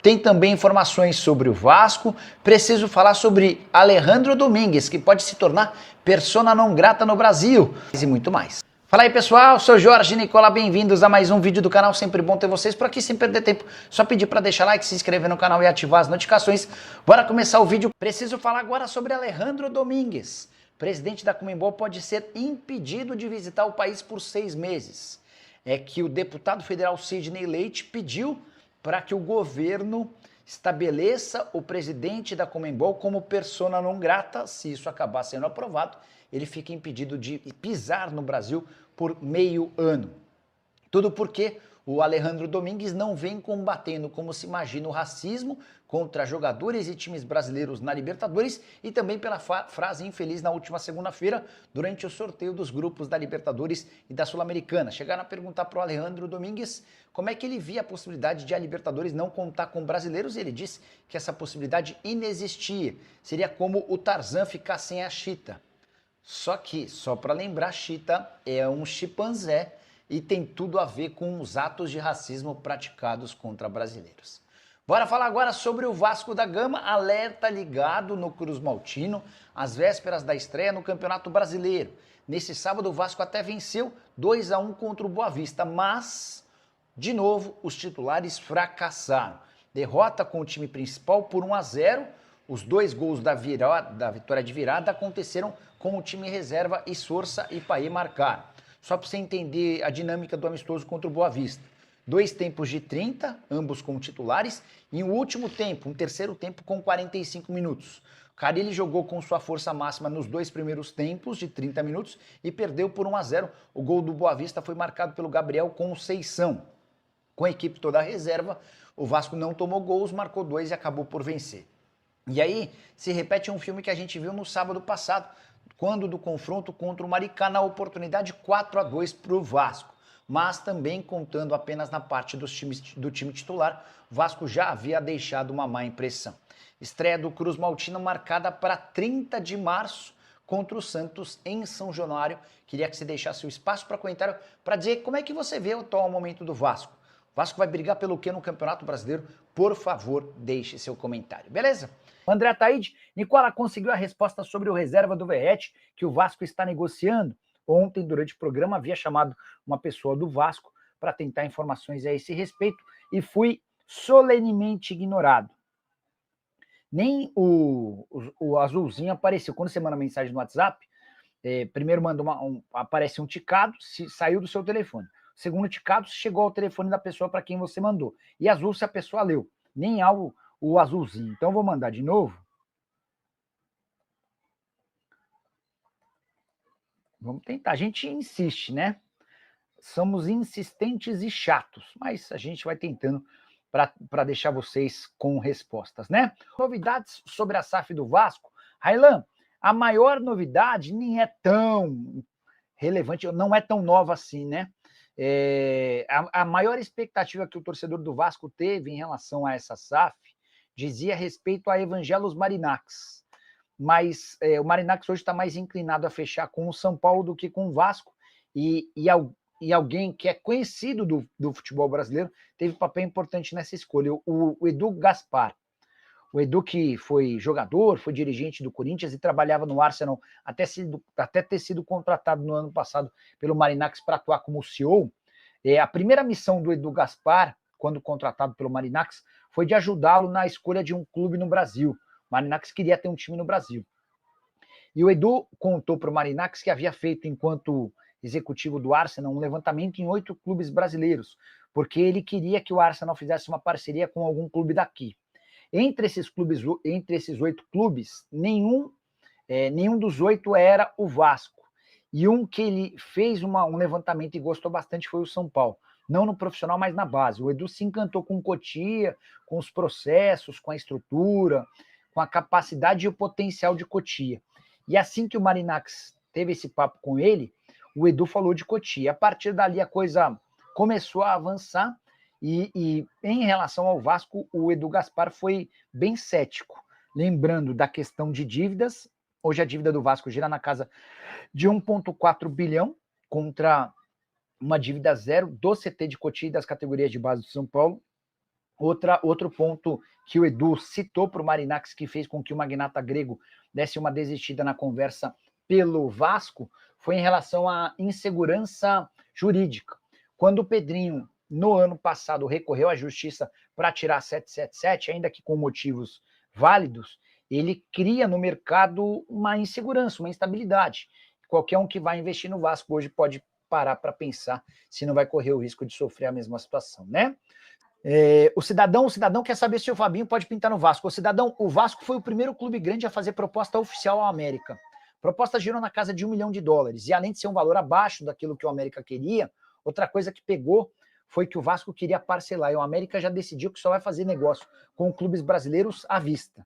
Tem também informações sobre o Vasco. Preciso falar sobre Alejandro Domingues, que pode se tornar persona não grata no Brasil. E muito mais. Fala aí, pessoal, sou Jorge Nicola, bem-vindos a mais um vídeo do canal. Sempre bom ter vocês por aqui, sem perder tempo. Só pedir para deixar like, se inscrever no canal e ativar as notificações. Bora começar o vídeo. Preciso falar agora sobre Alejandro Domingues. Presidente da Conmebol pode ser impedido de visitar o país por 6 meses. É que o deputado federal Sidney Leite pediu para que o governo estabeleça o presidente da Conmebol como persona non grata. Se isso acabar sendo aprovado, ele fica impedido de pisar no Brasil por meio ano. Tudo porque o Alejandro Domingues não vem combatendo, como se imagina, o racismo contra jogadores e times brasileiros na Libertadores e também pela frase infeliz na última segunda-feira, durante o sorteio dos grupos da Libertadores e da Sul-Americana. Chegaram a perguntar para o Alejandro Domingues como é que ele via a possibilidade de a Libertadores não contar com brasileiros e ele disse que essa possibilidade inexistia. Seria como o Tarzan ficar sem a Cheetah. Só que, só para lembrar, Cheetah é um chimpanzé e tem tudo a ver com os atos de racismo praticados contra brasileiros. Bora falar agora sobre o Vasco da Gama, alerta ligado no Cruz Maltino, às vésperas da estreia no Campeonato Brasileiro. Nesse sábado o Vasco até venceu 2-1 contra o Boa Vista, mas, de novo, os titulares fracassaram. Derrota com o time principal por 1-0, os 2 gols da vitória de virada aconteceram com o time reserva e Sorsa e Paê marcaram. Só para você entender a dinâmica do amistoso contra o Boa Vista. 2 tempos de 30, ambos com titulares, e um último tempo, um terceiro tempo com 45 minutos. O Carille jogou com sua força máxima nos 2 primeiros tempos de 30 minutos e perdeu por 1-0. O gol do Boa Vista foi marcado pelo Gabriel Conceição. Com a equipe toda reserva, o Vasco não tomou gols, marcou 2 e acabou por vencer. E aí se repete um filme que a gente viu no sábado passado, quando do confronto contra o Maricá, na oportunidade 4-2 para o Vasco. Mas também contando apenas na parte do time titular, o Vasco já havia deixado uma má impressão. Estreia do Cruz Maltino marcada para 30 de março contra o Santos em São Januário. Queria que você deixasse o espaço para comentário para dizer como é que você vê o atual momento do Vasco. O Vasco vai brigar pelo quê no Campeonato Brasileiro? Por favor, deixe seu comentário, beleza? André Ataíde, Nicola conseguiu a resposta sobre o reserva do Verratti, que o Vasco está negociando. Ontem, durante o programa, havia chamado uma pessoa do Vasco para tentar informações a esse respeito e fui solenemente ignorado. Nem o azulzinho apareceu. Quando você manda mensagem no WhatsApp, primeiro manda aparece um ticado, se saiu do seu telefone. Segundo ticado, chegou ao telefone da pessoa para quem você mandou. E azul se a pessoa leu. Nem algo o azulzinho. Então, vou mandar de novo. Vamos tentar. A gente insiste, né? Somos insistentes e chatos, mas a gente vai tentando para deixar vocês com respostas, né? Novidades sobre a SAF do Vasco. Railan, a maior novidade nem é tão relevante, não é tão nova assim, né? A maior expectativa que o torcedor do Vasco teve em relação a essa SAF dizia respeito a Evangelos Marinax, mas o Marinax hoje está mais inclinado a fechar com o São Paulo do que com o Vasco, e alguém que é conhecido do futebol brasileiro teve papel importante nessa escolha, o Edu Gaspar. O Edu, que foi jogador, foi dirigente do Corinthians e trabalhava no Arsenal até ter sido contratado no ano passado pelo Marinax para atuar como CEO. A primeira missão do Edu Gaspar, quando contratado pelo Marinax, foi de ajudá-lo na escolha de um clube no Brasil. O Marinax queria ter um time no Brasil. E o Edu contou para o Marinax que havia feito, enquanto executivo do Arsenal, um levantamento em 8 clubes brasileiros, porque ele queria que o Arsenal fizesse uma parceria com algum clube daqui. Entre esses 8 clubes, nenhum dos 8 era o Vasco. E um que ele fez um levantamento e gostou bastante foi o São Paulo. Não no profissional, mas na base. O Edu se encantou com o Cotia, com os processos, com a estrutura, com a capacidade e o potencial de Cotia. E assim que o Marinax teve esse papo com ele, o Edu falou de Cotia. A partir dali a coisa começou a avançar e em relação ao Vasco, o Edu Gaspar foi bem cético. Lembrando da questão de dívidas, hoje a dívida do Vasco gira na casa de 1,4 bilhão contra uma dívida zero do CT de Cotia e das categorias de base do São Paulo. Outro ponto que o Edu citou para o Marinakis, que fez com que o magnata grego desse uma desistida na conversa pelo Vasco, foi em relação à insegurança jurídica. Quando o Pedrinho, no ano passado, recorreu à justiça para tirar 777, ainda que com motivos válidos, ele cria no mercado uma insegurança, uma instabilidade. Qualquer um que vai investir no Vasco hoje pode parar para pensar se não vai correr o risco de sofrer a mesma situação, né? O cidadão quer saber se o Fabinho pode pintar no Vasco. O Vasco foi o primeiro clube grande a fazer proposta oficial ao América. A proposta girou na casa de US$1 milhão. E além de ser um valor abaixo daquilo que o América queria, outra coisa que pegou foi que o Vasco queria parcelar. E o América já decidiu que só vai fazer negócio com clubes brasileiros à vista.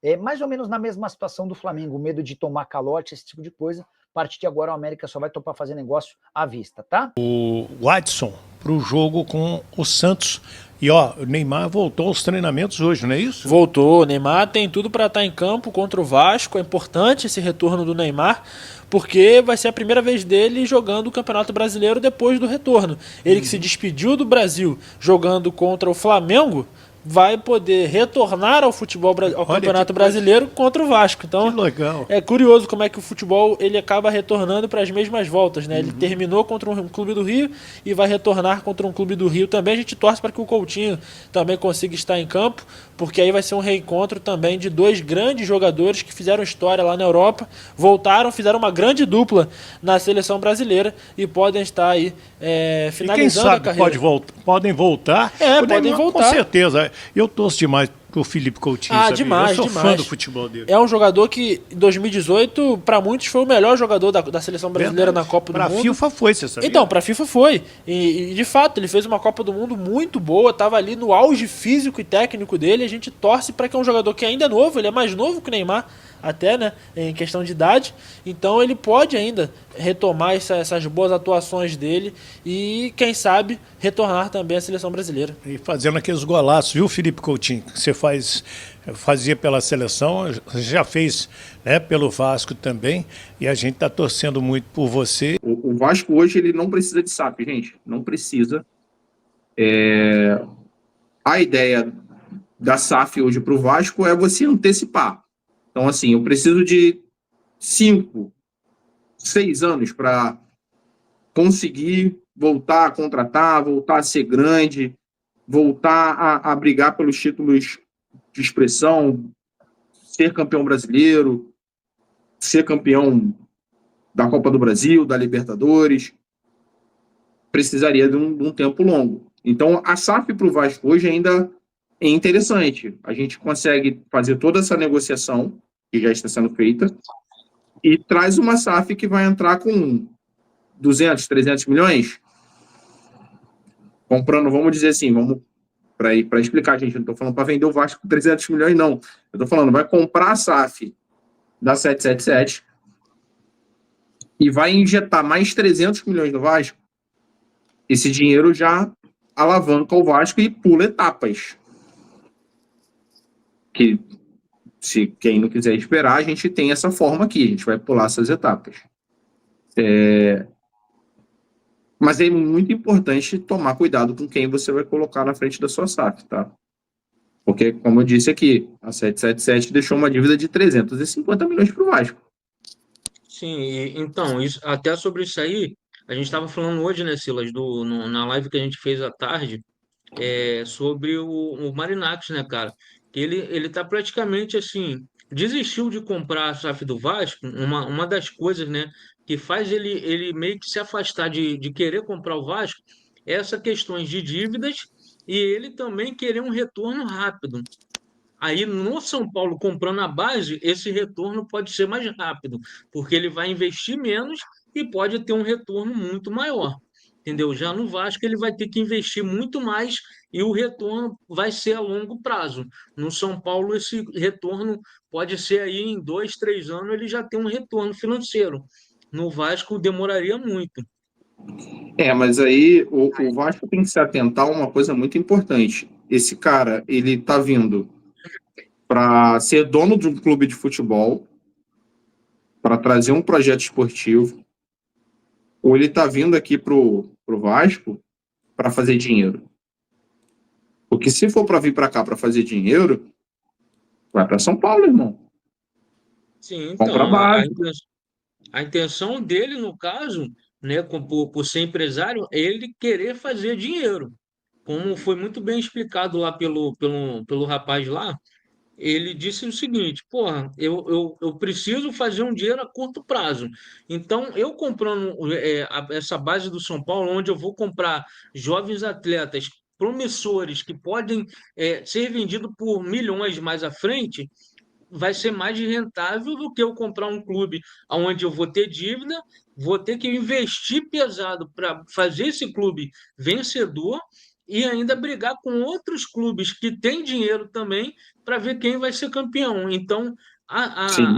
É mais ou menos na mesma situação do Flamengo, o medo de tomar calote, esse tipo de coisa. A partir de agora, o América só vai topar fazer negócio à vista, tá? O Watson para o jogo com o Santos. E ó, o Neymar voltou aos treinamentos hoje, não é isso? Voltou, o Neymar tem tudo para estar em campo contra o Vasco. É importante esse retorno do Neymar, porque vai ser a primeira vez dele jogando o Campeonato Brasileiro depois do retorno. Ele que se despediu do Brasil jogando contra o Flamengo, vai poder retornar ao futebol, ao Campeonato Brasileiro contra o Vasco. Então, que legal. É curioso como é que o futebol ele acaba retornando para as mesmas voltas, né? Ele terminou contra um clube do Rio e vai retornar contra um clube do Rio também. A gente torce para que o Coutinho também consiga estar em campo, porque aí vai ser um reencontro também de dois grandes jogadores que fizeram história lá na Europa, voltaram, fizeram uma grande dupla na seleção brasileira e podem estar aí finalizando a carreira. Podem voltar. Podem voltar. Com certeza. Eu torço demais pro Felipe Coutinho. Demais, eu sou demais. fã do futebol dele. É um jogador que, em 2018, para muitos, foi o melhor jogador da seleção brasileira na Copa do Mundo. Pra FIFA foi, você sabia? Então, pra FIFA foi. E, de fato, ele fez uma Copa do Mundo muito boa, tava ali no auge físico e técnico dele. A gente torce para que é um jogador que ainda é novo, ele é mais novo que o Neymar, até, né, em questão de idade. Então ele pode ainda retomar essas boas atuações dele e, quem sabe, retornar também à seleção brasileira. E fazendo aqueles golaços, viu, Felipe Coutinho? Que você fazia pela seleção, já fez, né, pelo Vasco também, e a gente está torcendo muito por você. O Vasco hoje ele não precisa de SAF, gente, não precisa. A ideia da SAF hoje para o Vasco é você antecipar. Então, assim, eu preciso de 5, 6 anos para conseguir voltar a contratar, voltar a ser grande, voltar a brigar pelos títulos de expressão, ser campeão brasileiro, ser campeão da Copa do Brasil, da Libertadores. Precisaria de um tempo longo. Então, a SAF para o Vasco hoje ainda é interessante. A gente consegue fazer toda essa negociação, que já está sendo feita, e traz uma SAF que vai entrar com 200, 300 milhões, comprando, vamos dizer assim, para explicar, gente, não estou falando para vender o Vasco com 300 milhões, não. Eu estou falando, vai comprar a SAF da 777 e vai injetar mais 300 milhões no Vasco. Esse dinheiro já alavanca o Vasco e pula etapas. Que, se quem não quiser esperar, a gente tem essa forma aqui, a gente vai pular essas etapas. Mas é muito importante tomar cuidado com quem você vai colocar na frente da sua SAF, tá? Porque, como eu disse aqui, a 777 deixou uma dívida de 350 milhões para o Vasco. Sim, então, até sobre isso aí, a gente estava falando hoje, né, Silas, na live que a gente fez à tarde, sobre o Marinakis, né, cara? Que ele tá praticamente assim, desistiu de comprar a SAF do Vasco. Uma das coisas, né, que faz ele meio que se afastar de querer comprar o Vasco é essa questões de dívidas e ele também querer um retorno rápido. Aí no São Paulo, comprando a base, esse retorno pode ser mais rápido, porque ele vai investir menos e pode ter um retorno muito maior. Entendeu? Já no Vasco, ele vai ter que investir muito mais e o retorno vai ser a longo prazo. No São Paulo, esse retorno pode ser aí em 2, 3 anos, ele já tem um retorno financeiro. No Vasco, demoraria muito. Mas aí o Vasco tem que se atentar a uma coisa muito importante. Esse cara, ele tá vindo para ser dono de um clube de futebol, para trazer um projeto esportivo, ou ele está vindo aqui pro Vasco para fazer dinheiro? Porque se for para vir para cá para fazer dinheiro, vai para São Paulo, irmão. Sim, Compra então, base. a intenção dele, no caso, né, por ser empresário, é ele querer fazer dinheiro. Como foi muito bem explicado lá pelo rapaz lá, ele disse o seguinte: porra, eu preciso fazer um dinheiro a curto prazo. Então, eu comprando essa base do São Paulo, onde eu vou comprar jovens atletas promissores que podem ser vendidos por milhões mais à frente, vai ser mais rentável do que eu comprar um clube onde eu vou ter dívida, vou ter que investir pesado para fazer esse clube vencedor e ainda brigar com outros clubes que têm dinheiro também para ver quem vai ser campeão. Então, Sim.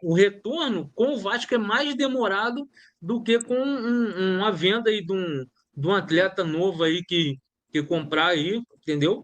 o retorno com o Vasco é mais demorado do que com uma venda aí de um atleta novo aí que comprar aí, entendeu?